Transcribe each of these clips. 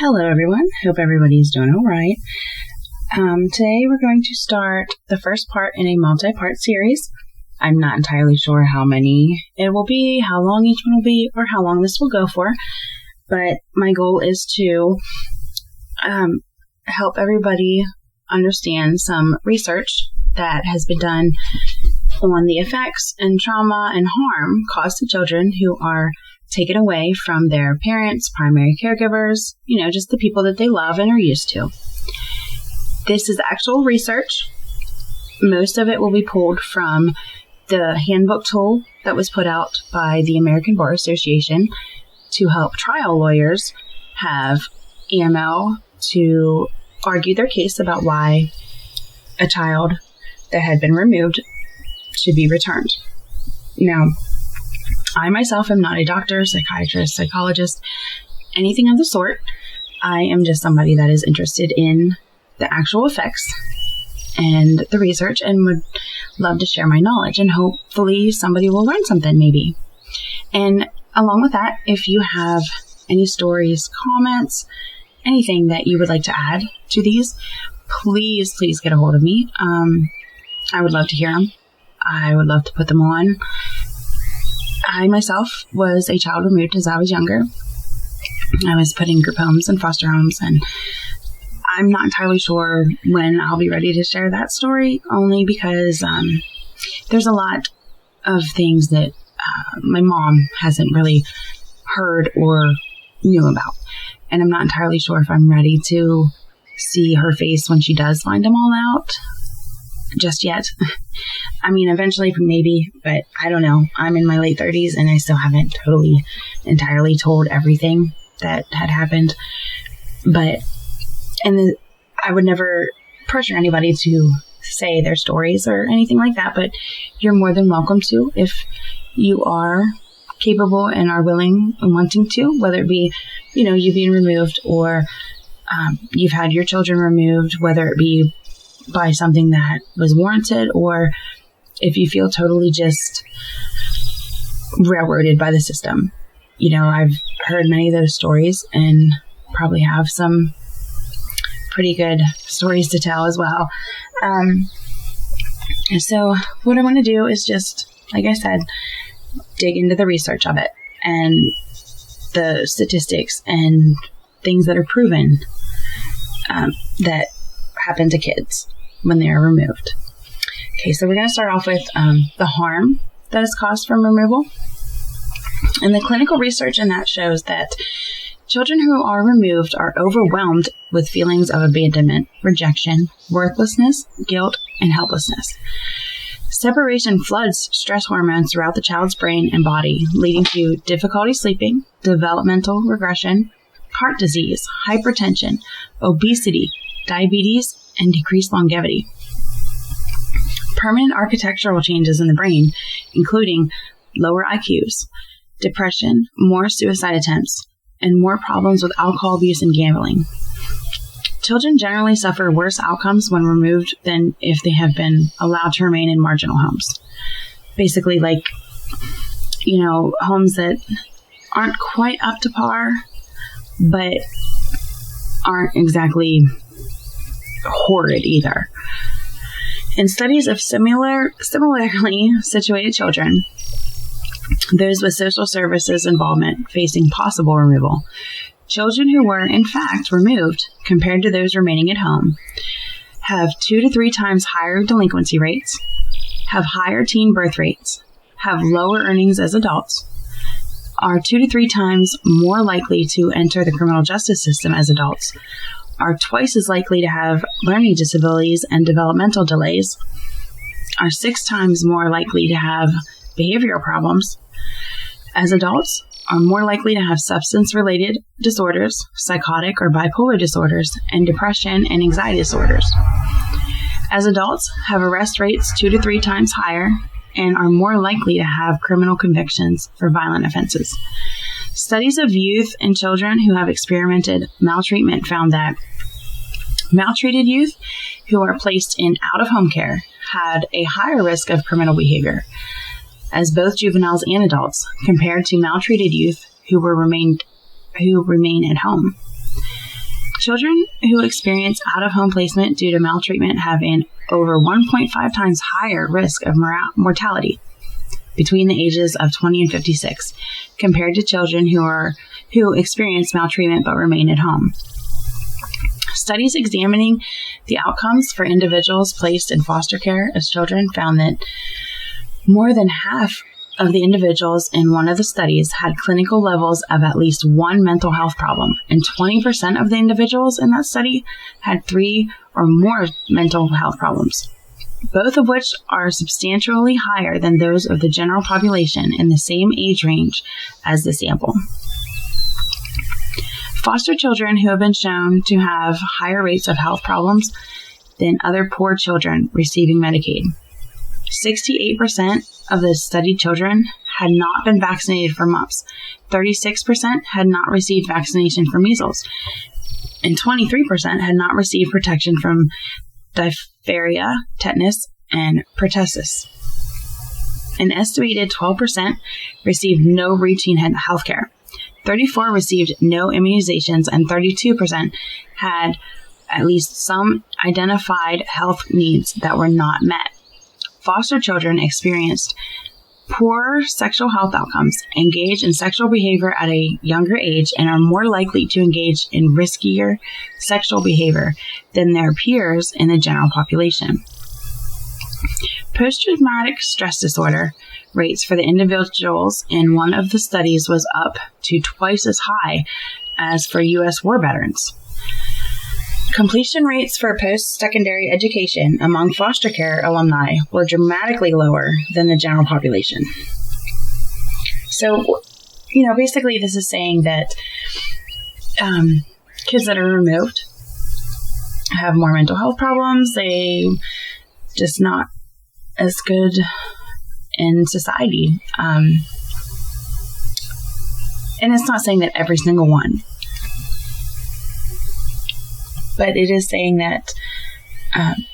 Hello everyone, hope everybody's doing alright. Today we're going to start the first part in a multi-part series. I'm not entirely sure how many it will be, how long each one will be, or how long this will go for, but my goal is to help everybody understand some research that has been done on the effects and trauma and harm caused to children who are taken away from their parents, primary caregivers, just the people that they love and are used to. This is actual research. Most of it will be pulled from the handbook tool that was put out by the American Bar Association to help trial lawyers have EML to argue their case about why a child that had been removed should be returned. Now, I myself am not a doctor, psychiatrist, psychologist, anything of the sort. I am just somebody that is interested in the actual effects and the research and would love to share my knowledge, and hopefully somebody will learn something maybe. And along with that, if you have any stories, comments, anything that you would like to add to these, please get a hold of me. I would love to hear them. I would love to put them on. I myself was a child removed as I was younger. I was put in group homes and foster homes, and I'm not entirely sure when I'll be ready to share that story, only because there's a lot of things that my mom hasn't really heard or knew about, and I'm not entirely sure if I'm ready to see her face when she does find them all out just yet. I mean, eventually maybe, but I don't know. I'm in my late 30s and I still haven't entirely told everything that had happened. But, I would never pressure anybody to say their stories or anything like that, but you're more than welcome to if you are capable and are willing and wanting to, whether it be, you being removed or you've had your children removed, whether it be by something that was warranted, or if you feel totally just railroaded by the system. I've heard many of those stories and probably have some pretty good stories to tell as well. So what I want to do is just, like I said, dig into the research of it and the statistics and things that are proven that happen to kids when they are removed. Okay, so we're going to start off with the harm that is caused from removal. And the clinical research in that shows that children who are removed are overwhelmed with feelings of abandonment, rejection, worthlessness, guilt, and helplessness. Separation floods stress hormones throughout the child's brain and body, leading to difficulty sleeping, developmental regression, heart disease, hypertension, obesity, diabetes, and decreased longevity. Permanent architectural changes in the brain, including lower IQs, depression, more suicide attempts, and more problems with alcohol abuse and gambling. Children generally suffer worse outcomes when removed than if they have been allowed to remain in marginal homes. Basically, homes that aren't quite up to par, but aren't exactly horrid either. In studies of similarly situated children, those with social services involvement facing possible removal, children who were in fact removed compared to those remaining at home have 2 to 3 times higher delinquency rates, have higher teen birth rates, have lower earnings as adults, are 2 to 3 times more likely to enter the criminal justice system as adults, are twice as likely to have learning disabilities and developmental delays, are 6 times more likely to have behavioral problems as adults, are more likely to have substance-related disorders, psychotic or bipolar disorders, and depression and anxiety disorders. As adults, have arrest rates 2 to 3 times higher and are more likely to have criminal convictions for violent offenses. Studies of youth and children who have experienced maltreatment found that maltreated youth who are placed in out-of-home care had a higher risk of criminal behavior, as both juveniles and adults, compared to maltreated youth who remain at home. Children who experience out-of-home placement due to maltreatment have an over 1.5 times higher risk of mortality between the ages of 20 and 56 compared to children who experience maltreatment but remain at home. Studies examining the outcomes for individuals placed in foster care as children found that more than half of the individuals in one of the studies had clinical levels of at least one mental health problem, and 20% of the individuals in that study had 3 or more mental health problems, both of which are substantially higher than those of the general population in the same age range as the sample. Foster children who have been shown to have higher rates of health problems than other poor children receiving Medicaid. 68% of the studied children had not been vaccinated for mumps, 36% had not received vaccination for measles, and 23% had not received protection from diphtheria, tetanus, and pertussis. An estimated 12% received no routine health care. 34% received no immunizations, and 32% had at least some identified health needs that were not met. Foster children experienced poor sexual health outcomes, engage in sexual behavior at a younger age, and are more likely to engage in riskier sexual behavior than their peers in the general population. Post-traumatic stress disorder rates for the individuals in one of the studies was up to twice as high as for U.S. war veterans. Completion rates for post-secondary education among foster care alumni were dramatically lower than the general population. So, basically this is saying that kids that are removed have more mental health problems. They just not as good in society. And it's not saying that every single one, but it is saying that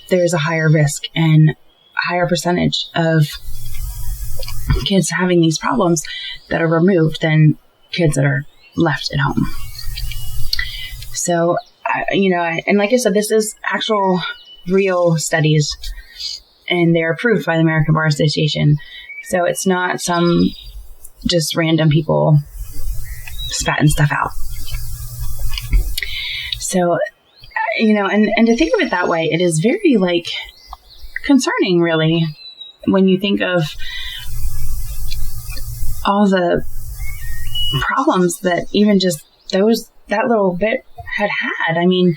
there is a higher risk and a higher percentage of kids having these problems that are removed than kids that are left at home. So, and like I said, this is actual real studies, and they're approved by the American Bar Association. So it's not some just random people spatting stuff out. So, and to think of it that way, it is very, concerning, really, when you think of all the problems that even just that little bit had. I mean,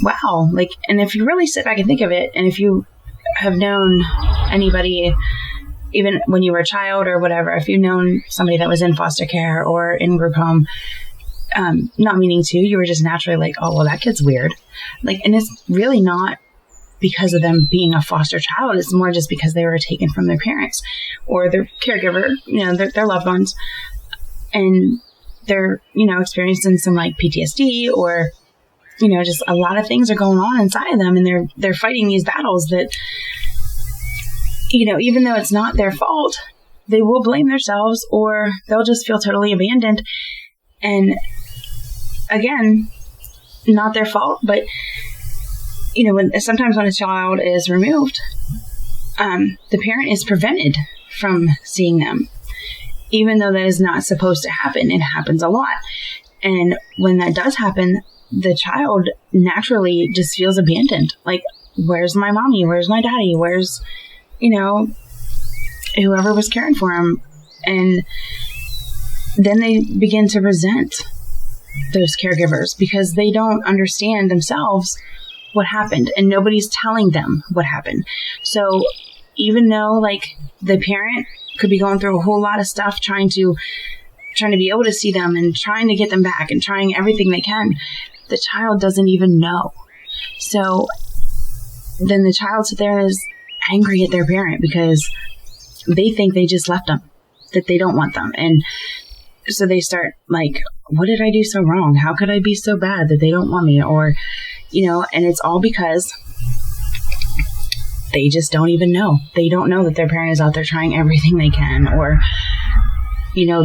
wow. And if you really sit back and think of it, and if you have known anybody, even when you were a child or whatever, if you've known somebody that was in foster care or in group home, not meaning to, you were just naturally like, oh, well, that kid's weird. And it's really not because of them being a foster child. It's more just because they were taken from their parents or their caregiver, their loved ones. And they're, experiencing some PTSD or, just a lot of things are going on inside of them, and they're fighting these battles that, even though it's not their fault, they will blame themselves or they'll just feel totally abandoned. And again, not their fault, but sometimes when a child is removed, the parent is prevented from seeing them, even though that is not supposed to happen. It happens a lot. And when that does happen, the child naturally just feels abandoned. Where's my mommy? Where's my daddy? Where's, whoever was caring for him? And then they begin to resent those caregivers because they don't understand themselves what happened, and nobody's telling them what happened. So even though the parent could be going through a whole lot of stuff trying to be able to see them and trying to get them back and trying everything they can, the child doesn't even know. So then the child sits there and is angry at their parent because they think they just left them, that they don't want them. And so they start what did I do so wrong? How could I be so bad that they don't want me? Or, and it's all because they just don't even know. They don't know that their parent is out there trying everything they can, or,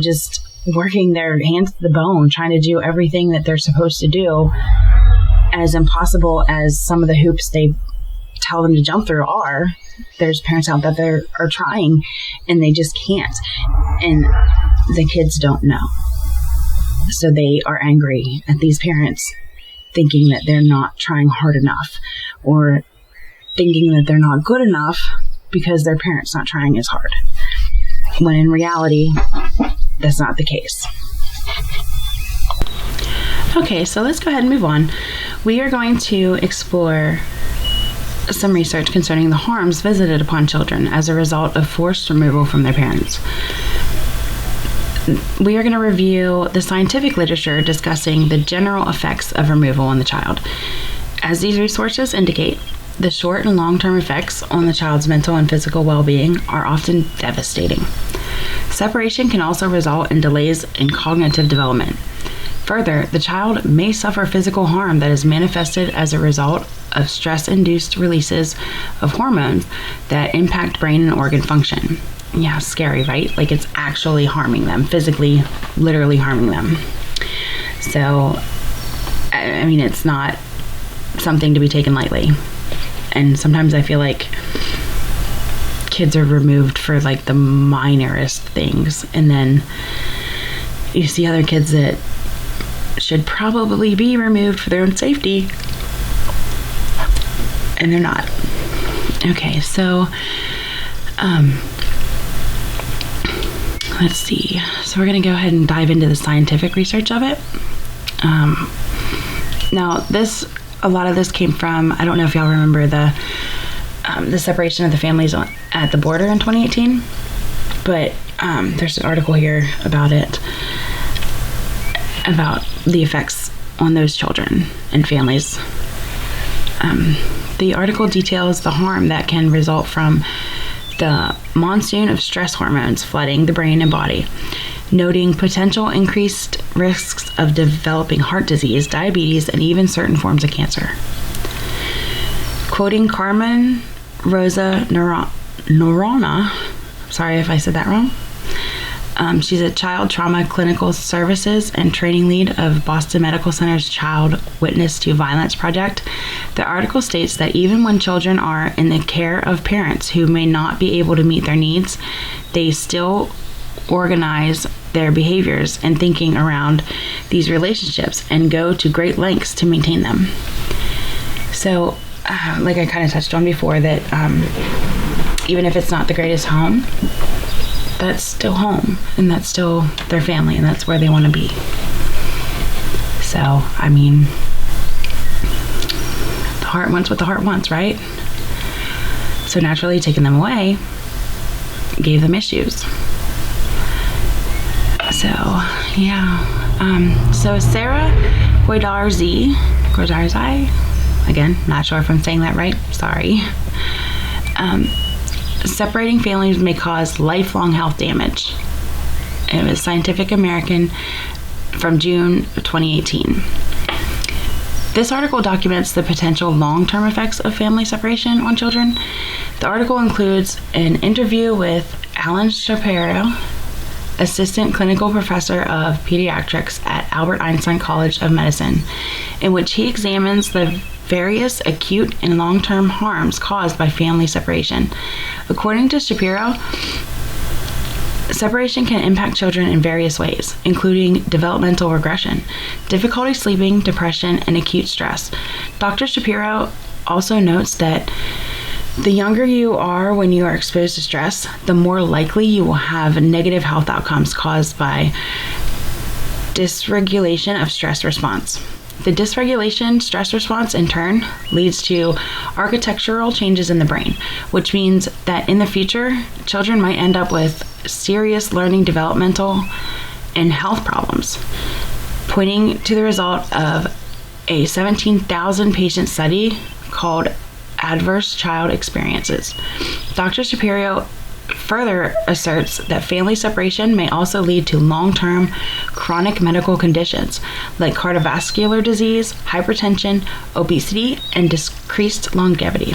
just working their hands to the bone, trying to do everything that they're supposed to do, as impossible as some of the hoops they tell them to jump through are. There's parents out there that are trying and they just can't. And the kids don't know. So they are angry at these parents, thinking that they're not trying hard enough, or thinking that they're not good enough because their parents not trying as hard. When in reality, that's not the case. Okay, so let's go ahead and move on. We are going to explore some research concerning the harms visited upon children as a result of forced removal from their parents. We are going to review the scientific literature discussing the general effects of removal on the child. As these resources indicate, the short and long-term effects on the child's mental and physical well-being are often devastating. Separation can also result in delays in cognitive development. Further, the child may suffer physical harm that is manifested as a result of stress-induced releases of hormones that impact brain and organ function. Yeah, scary, right? Like, it's actually harming them, physically, literally harming them. So, I mean, it's not something to be taken lightly. And sometimes I feel like kids are removed for, like, the minorest things. And then you see other kids that should probably be removed for their own safety, and they're not. Okay, so let's see. So we're going to go ahead and dive into the scientific research of it. Now, a lot of this came from, I don't know if y'all remember the separation of the families at the border in 2018, but there's an article here about it, about the effects on those children and families. The article details the harm that can result from the monsoon of stress hormones flooding the brain and body, noting potential increased risks of developing heart disease, diabetes, and even certain forms of cancer. Quoting Carmen Rosa Norona, sorry if I said that wrong. She's a child trauma clinical services and training lead of Boston Medical Center's Child Witness to Violence Project. The article states that even when children are in the care of parents who may not be able to meet their needs, they still organize their behaviors and thinking around these relationships and go to great lengths to maintain them. So, like I kind of touched on before, that even if it's not the greatest home, that's still home, and that's still their family, and that's where they want to be. So, I mean, the heart wants what the heart wants, right? So naturally, taking them away gave them issues. So, yeah. So Sarah Guidarzi, again, not sure if I'm saying that right, sorry. Separating families may cause lifelong health damage. It was Scientific American from June of 2018. This article documents the potential long-term effects of family separation on children. The article includes an interview with Alan Shapiro, assistant clinical professor of pediatrics at Albert Einstein College of Medicine, in which he examines the various acute and long-term harms caused by family separation. According to Shapiro, separation can impact children in various ways, including developmental regression, difficulty sleeping, depression, and acute stress. Dr. Shapiro also notes that the younger you are when you are exposed to stress, the more likely you will have negative health outcomes caused by dysregulation of stress response. The dysregulation stress response, in turn, leads to architectural changes in the brain, which means that in the future, children might end up with serious learning, developmental, and health problems, pointing to the result of a 17,000 patient study called Adverse Child Experiences. Dr. Shapiro further asserts that family separation may also lead to long-term chronic medical conditions like cardiovascular disease, hypertension, obesity, and decreased longevity.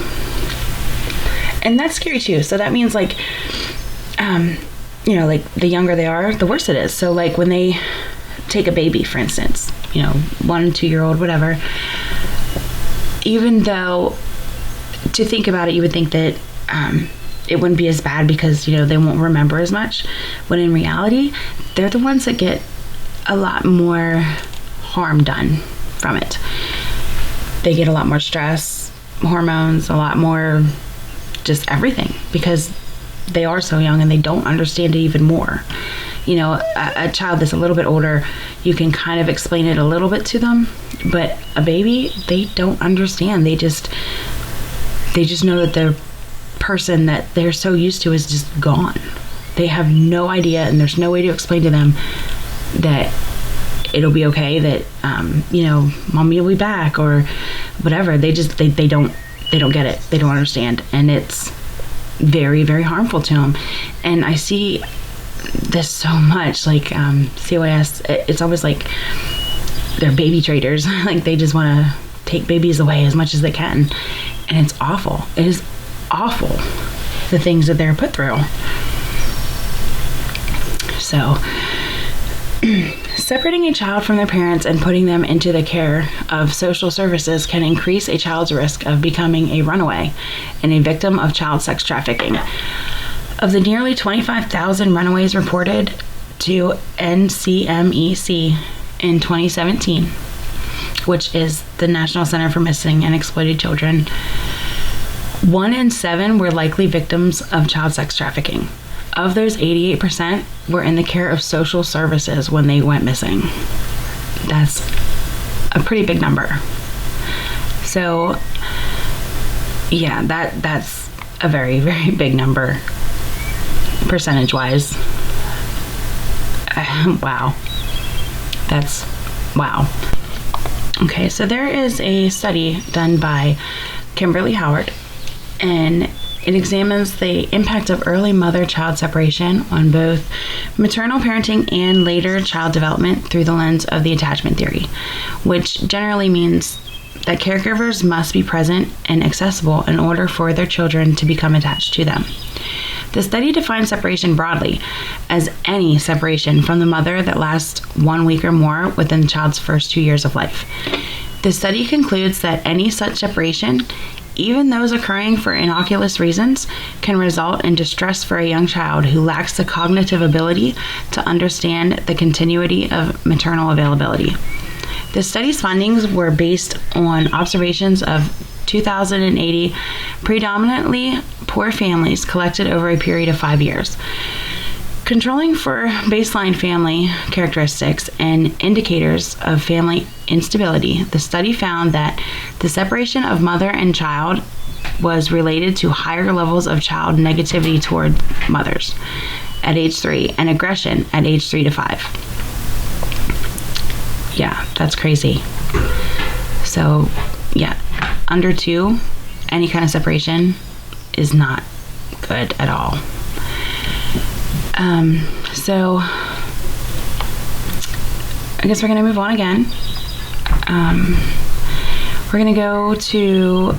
And that's scary too. So that means, like, like the younger they are, the worse it is. So like when they take a baby, for instance, 1 2 year old, whatever, even though to think about it, you would think that it wouldn't be as bad because, they won't remember as much, when in reality, they're the ones that get a lot more harm done from it. They get a lot more stress, hormones, a lot more just everything, because they are so young and they don't understand it even more. A child that's a little bit older, you can kind of explain it a little bit to them, but a baby, they don't understand. They just know that the person that they're so used to is just gone. They have no idea, and there's no way to explain to them that it'll be okay, that mommy will be back or whatever. They don't get it. They don't understand, and it's very, very harmful to them. And I see this so much, like COS. It's almost like they're baby traders. Like they just want to take babies away as much as they can, and it's awful. It is awful, the things that they're put through. So separating a child from their parents and putting them into the care of social services can increase a child's risk of becoming a runaway and a victim of child sex trafficking. Of the nearly 25,000 runaways reported to NCMEC in 2017, which is the National Center for Missing and Exploited Children, 1 in 7 were likely victims of child sex trafficking. Of those, 88% were in the care of social services when they went missing. That's a pretty big number. So, yeah, that's a very, very big number, percentage-wise. Wow. That's wow. Okay, so there is a study done by Kimberly Howard, and it examines the impact of early mother-child separation on both maternal parenting and later child development through the lens of the attachment theory, which generally means that caregivers must be present and accessible in order for their children to become attached to them. The study defines separation broadly as any separation from the mother that lasts 1 week or more within the child's first 2 years of life. The study concludes that any such separation, even those occurring for innocuous reasons, can result in distress for a young child who lacks the cognitive ability to understand the continuity of maternal availability. The study's findings were based on observations of 2,080 predominantly poor families collected over a period of 5 years. Controlling for baseline family characteristics and indicators of family instability, the study found that the separation of mother and child was related to higher levels of child negativity toward mothers at age 3 and aggression at age 3 to 5. Yeah, that's crazy. So, yeah, under 2, any kind of separation is not good at all. So I guess we're going to move on again. We're going to go to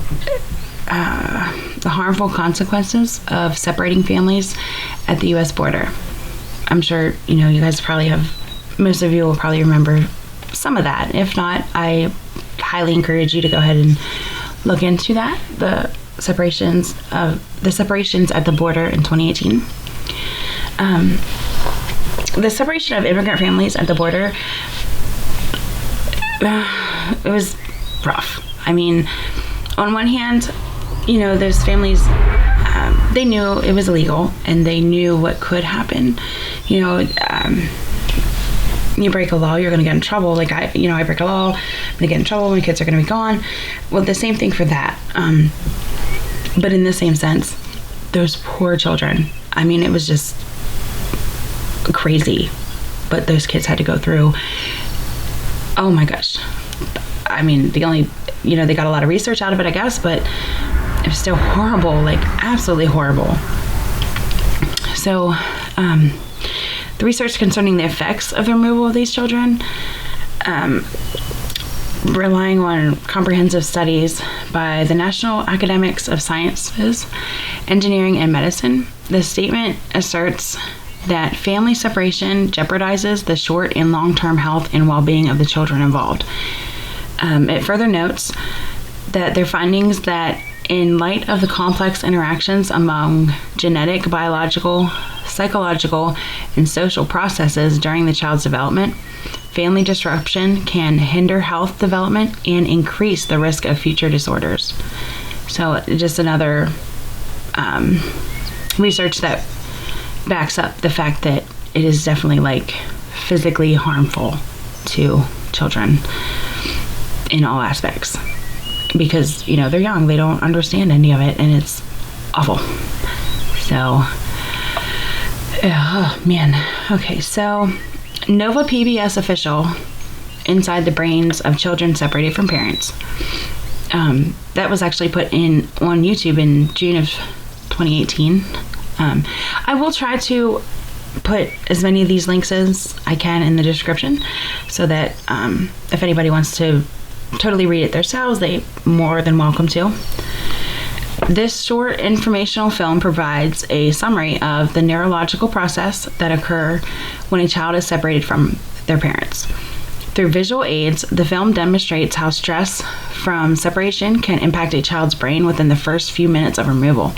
the harmful consequences of separating families at the U.S. border. I'm sure, you guys probably have, most of you will probably remember some of that. If not, I highly encourage you to go ahead and look into that, the separations at the border in 2018. The separation of immigrant families at the border, it was rough. I mean, on one hand, those families, they knew it was illegal and they knew what could happen. You break a law, you're going to get in trouble. Like I break a law, I'm going to get in trouble, my kids are going to be gone. Well, the same thing for that. But in the same sense, those poor children, I mean, it was just crazy what those kids had to go through. Oh my gosh. I mean, they got a lot of research out of it, I guess, but it was still horrible, like absolutely horrible. So, the research concerning the effects of the removal of these children, relying on comprehensive studies by the National Academies of Sciences, Engineering, and Medicine, the statement asserts that family separation jeopardizes the short and long-term health and well-being of the children involved. It further notes that their findings that in light of the complex interactions among genetic, biological, psychological, and social processes during the child's development, family disruption can hinder health development and increase the risk of future disorders. So just another research that backs up the fact that it is definitely like physically harmful to children in all aspects, because they're young, they don't understand any of it, and it's awful. So oh man. Okay, so Nova PBS official inside the brains of children separated from parents, that was actually put in on YouTube in June of 2018. I will try to put as many of these links as I can in the description, so that if anybody wants to totally read it themselves, they more than welcome to. This short informational film provides a summary of the neurological process that occur when a child is separated from their parents. Through visual aids, the film demonstrates how stress from separation can impact a child's brain within the first few minutes of removal.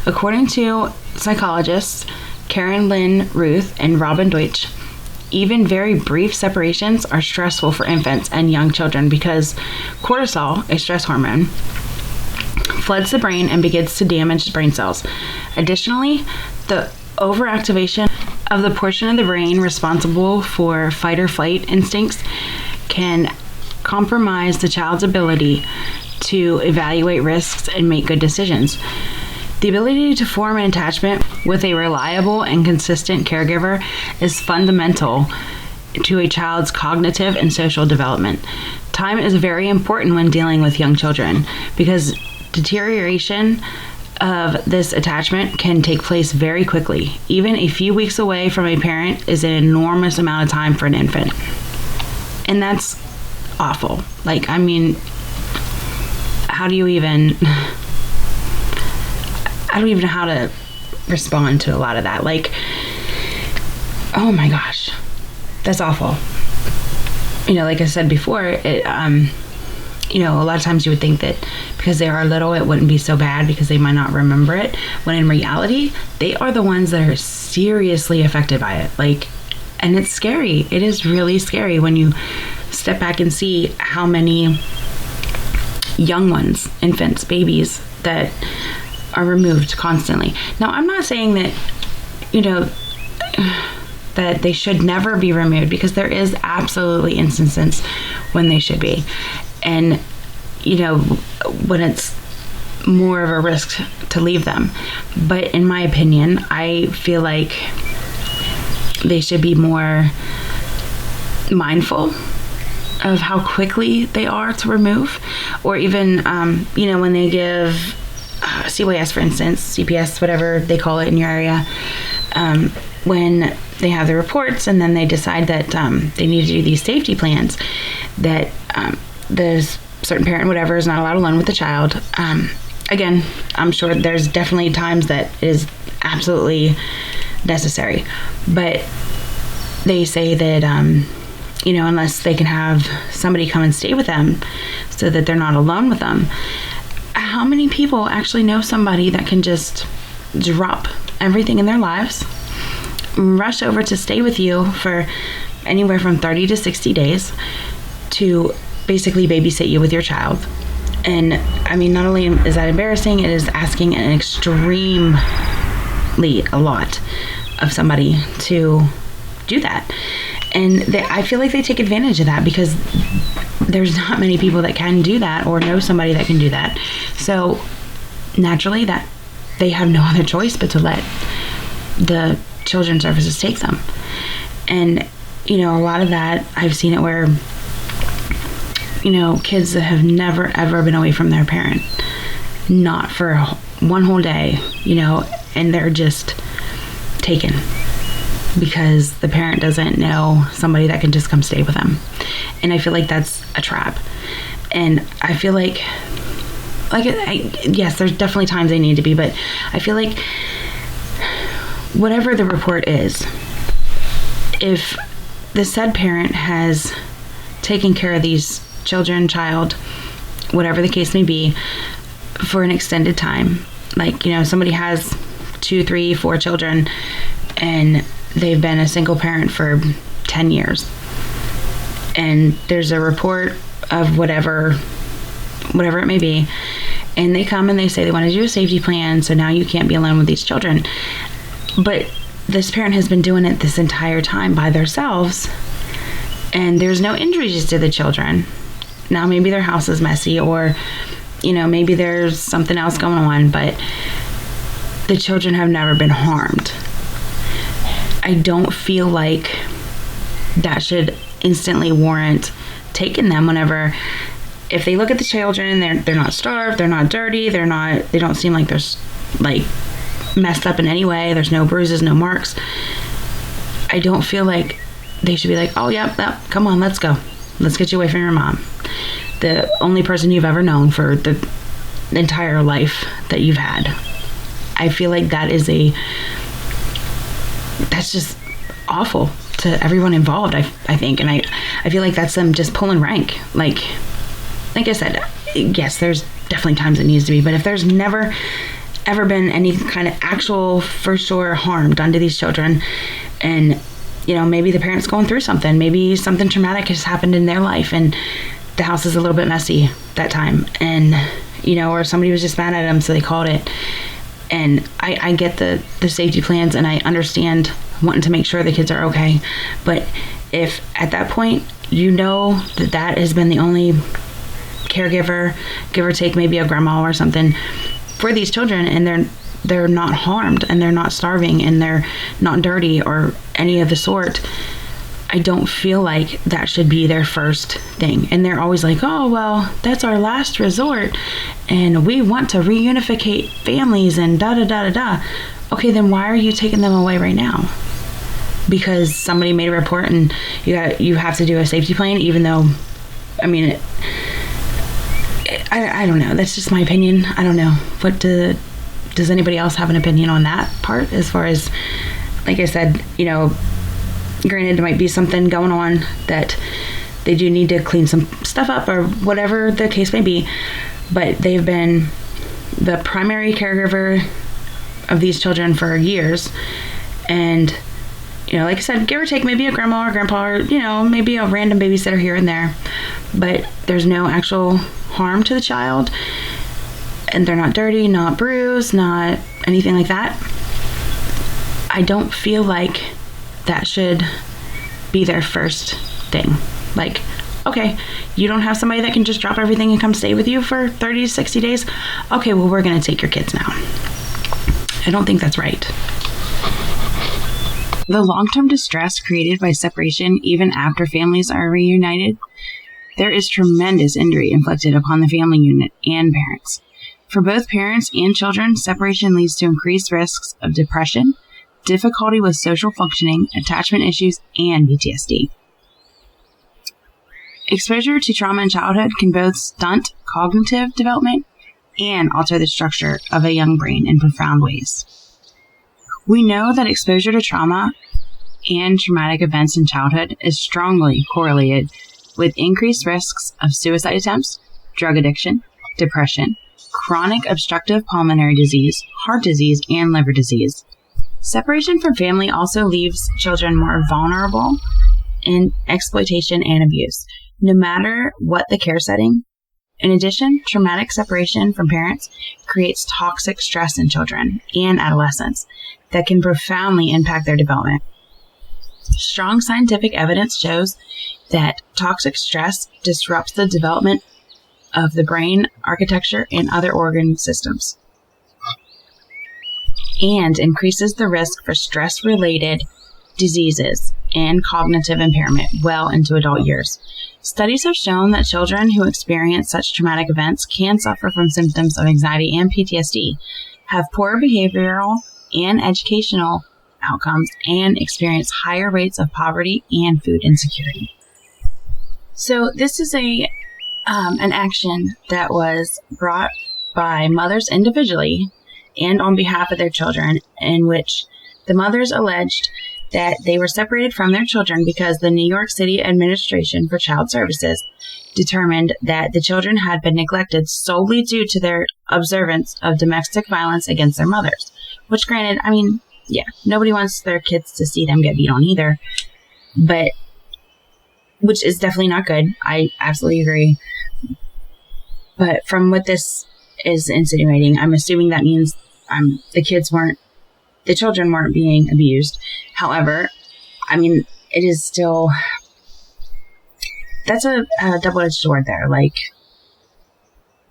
According to psychologists Karen Lynn Ruth and Robin Deutsch, even very brief separations are stressful for infants and young children because cortisol, a stress hormone, floods the brain and begins to damage brain cells. Additionally, the overactivation of the portion of the brain responsible for fight or flight instincts can compromise the child's ability to evaluate risks and make good decisions. The ability to form an attachment with a reliable and consistent caregiver is fundamental to a child's cognitive and social development. Time is very important when dealing with young children because deterioration of this attachment can take place very quickly. Even a few weeks away from a parent is an enormous amount of time for an infant. And that's awful. How do you even know how to respond to a lot of that. Oh my gosh, that's awful. Like I said before, it, a lot of times you would think that because they are little, it wouldn't be so bad because they might not remember it, when in reality, they are the ones that are seriously affected by it. And it's scary. It is really scary when you step back and see how many young ones, infants, babies, that are removed constantly. Now, I'm not saying that, that they should never be removed, because there is absolutely instances when they should be. And, when it's more of a risk to leave them. But in my opinion, I feel like they should be more mindful of how quickly they are to remove, or even, when they give CYS, for instance, CPS, whatever they call it in your area, when they have the reports and then they decide that they need to do these safety plans, that the certain parent, whatever, is not allowed alone with the child. Again, I'm sure there's definitely times that it is absolutely necessary, but they say that, unless they can have somebody come and stay with them so that they're not alone with them. How many people actually know somebody that can just drop everything in their lives, rush over to stay with you for anywhere from 30 to 60 days to basically babysit you with your child? And not only is that embarrassing, it is asking an extremely a lot of somebody to do that. And I feel like they take advantage of that because there's not many people that can do that or know somebody that can do that. So naturally, that they have no other choice but to let the children's services take them. And, a lot of that, I've seen it where, kids that have never, ever been away from their parent, not for one whole day, and they're just taken because the parent doesn't know somebody that can just come stay with them. And I feel like that's a trap. And I feel like yes, there's definitely times they need to be, but I feel like whatever the report is, if the said parent has taken care of these child, whatever the case may be, for an extended time, like, somebody has 2, 3, 4 children and they've been a single parent for 10 years, and there's a report of whatever it may be, and they come and they say they want to do a safety plan, so now you can't be alone with these children. But this parent has been doing it this entire time by themselves, and there's no injuries to the children. Now maybe their house is messy, or maybe there's something else going on, but the children have never been harmed. I don't feel like that should instantly warrant taking them whenever, if they look at the children, they're not starved, they're not dirty, they don't seem like they're like messed up in any way, there's no bruises, no marks. I don't feel like they should be like, oh yep, come on, let's go, let's get you away from your mom, the only person you've ever known for the entire life that you've had. I feel like that's just awful to everyone involved, I think. And I feel like that's them just pulling rank. Like I said, yes, there's definitely times it needs to be, but if there's never ever been any kind of actual for sure harm done to these children, and maybe the parent's going through something, maybe something traumatic has happened in their life and the house is a little bit messy that time, and or somebody was just mad at them, so they called it. And I get the safety plans, and I understand wanting to make sure the kids are okay. But if at that point that has been the only caregiver, give or take maybe a grandma or something, for these children, and they're not harmed, and they're not starving, and they're not dirty or any of the sort, I don't feel like that should be their first thing. And they're always like, oh, well, that's our last resort, and we want to reunify families and da-da-da-da-da. Okay, then why are you taking them away right now? Because somebody made a report and you have to do a safety plan, even though, I don't know. That's just my opinion. I don't know. Does anybody else have an opinion on that part? As far as, like I said, granted, there might be something going on that they do need to clean some stuff up or whatever the case may be, but they've been the primary caregiver of these children for years. And, like I said, give or take maybe a grandma or grandpa, or, maybe a random babysitter here and there, but there's no actual harm to the child, and they're not dirty, not bruised, not anything like that. I don't feel like that should be their first thing. Like, okay, you don't have somebody that can just drop everything and come stay with you for 30 to 60 days. Okay, well, we're going to take your kids now. I don't think that's right. The long-term distress created by separation, even after families are reunited, there is tremendous injury inflicted upon the family unit and parents. For both parents and children, separation leads to increased risks of depression, difficulty with social functioning, attachment issues, and PTSD. Exposure to trauma in childhood can both stunt cognitive development and alter the structure of a young brain in profound ways. We know that exposure to trauma and traumatic events in childhood is strongly correlated with increased risks of suicide attempts, drug addiction, depression, chronic obstructive pulmonary disease, heart disease, and liver disease. Separation from family also leaves children more vulnerable in exploitation and abuse, no matter what the care setting. In addition, traumatic separation from parents creates toxic stress in children and adolescents that can profoundly impact their development. Strong scientific evidence shows that toxic stress disrupts the development of the brain architecture and other organ systems, and increases the risk for stress-related diseases and cognitive impairment well into adult years. Studies have shown that children who experience such traumatic events can suffer from symptoms of anxiety and PTSD, have poor behavioral and educational outcomes, and experience higher rates of poverty and food insecurity. So this is an action that was brought by mothers individually and on behalf of their children, in which The mothers alleged that they were separated from their children because the New York City Administration for Child Services determined that the children had been neglected solely due to their observance of domestic violence against their mothers. Which, granted, I mean, yeah, nobody wants their kids to see them get beat on either. But, which is definitely not good. I absolutely agree. But from what this is insinuating, I'm assuming that means the children weren't being abused. However, I mean, it is still, that's a double-edged sword there. Like,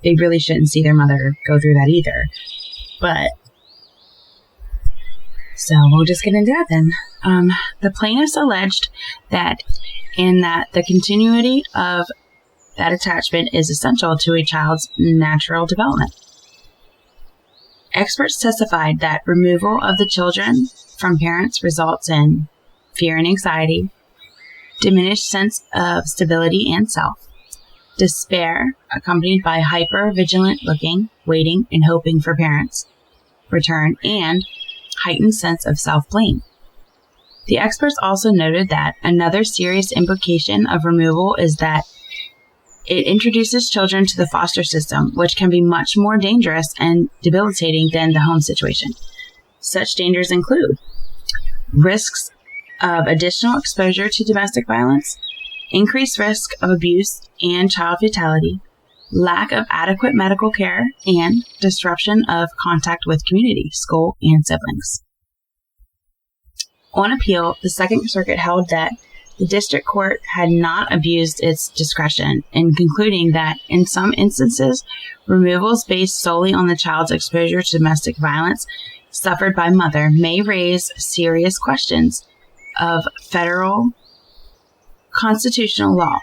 they really shouldn't see their mother go through that either. But, so we'll just get into that then. The plaintiffs alleged that the continuity of that attachment is essential to a child's natural development. Experts testified that removal of the children from parents results in fear and anxiety, diminished sense of stability and self, despair accompanied by hyper-vigilant looking, waiting, and hoping for parents' return, and heightened sense of self-blame. The experts also noted that another serious implication of removal is that it introduces children to the foster system, which can be much more dangerous and debilitating than the home situation. Such dangers include risks of additional exposure to domestic violence, increased risk of abuse and child fatality, lack of adequate medical care, and disruption of contact with community, school, and siblings. On appeal, the Second Circuit held that the district court had not abused its discretion in concluding that in some instances, removals based solely on the child's exposure to domestic violence suffered by mother may raise serious questions of federal constitutional law.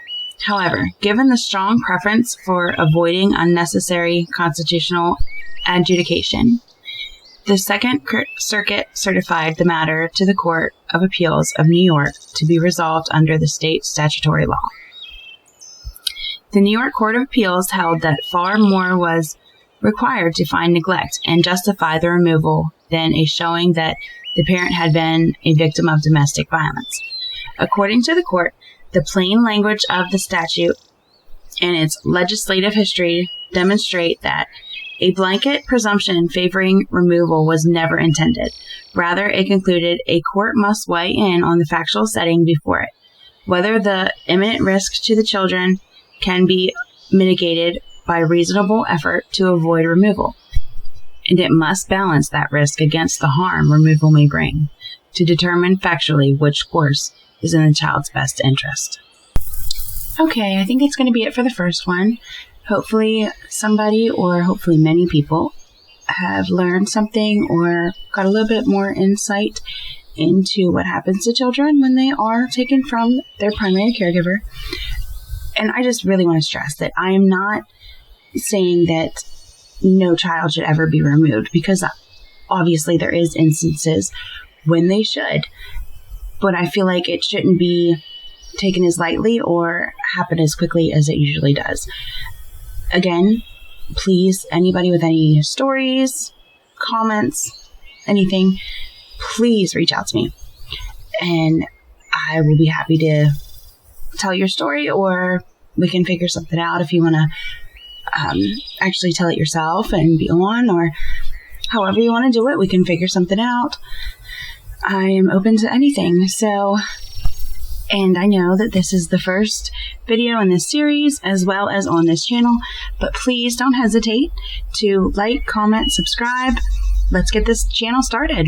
However, given the strong preference for avoiding unnecessary constitutional adjudication, the Second Circuit certified the matter to the Court of Appeals of New York to be resolved under the state statutory law. The New York Court of Appeals held that far more was required to find neglect and justify the removal than a showing that the parent had been a victim of domestic violence. According to the court, the plain language of the statute and its legislative history demonstrate that a blanket presumption favoring removal was never intended. Rather, it concluded a court must weigh in on the factual setting before it, whether the imminent risk to the children can be mitigated by reasonable effort to avoid removal, and it must balance that risk against the harm removal may bring to determine factually which course is in the child's best interest. Okay, I think that's going to be it for the first one. Hopefully somebody, or hopefully many people, have learned something or got a little bit more insight into what happens to children when they are taken from their primary caregiver. And I just really want to stress that I am not saying that no child should ever be removed, because obviously there is instances when they should. But I feel like it shouldn't be taken as lightly or happen as quickly as it usually does. Again, please, anybody with any stories, comments, anything, please reach out to me. And I will be happy to tell your story, or we can figure something out if you want to actually tell it yourself and be on, or however you want to do it, we can figure something out. I am open to anything. So, and I know that this is the first video in this series as well as on this channel, but please don't hesitate to like, comment, subscribe. Let's get this channel started.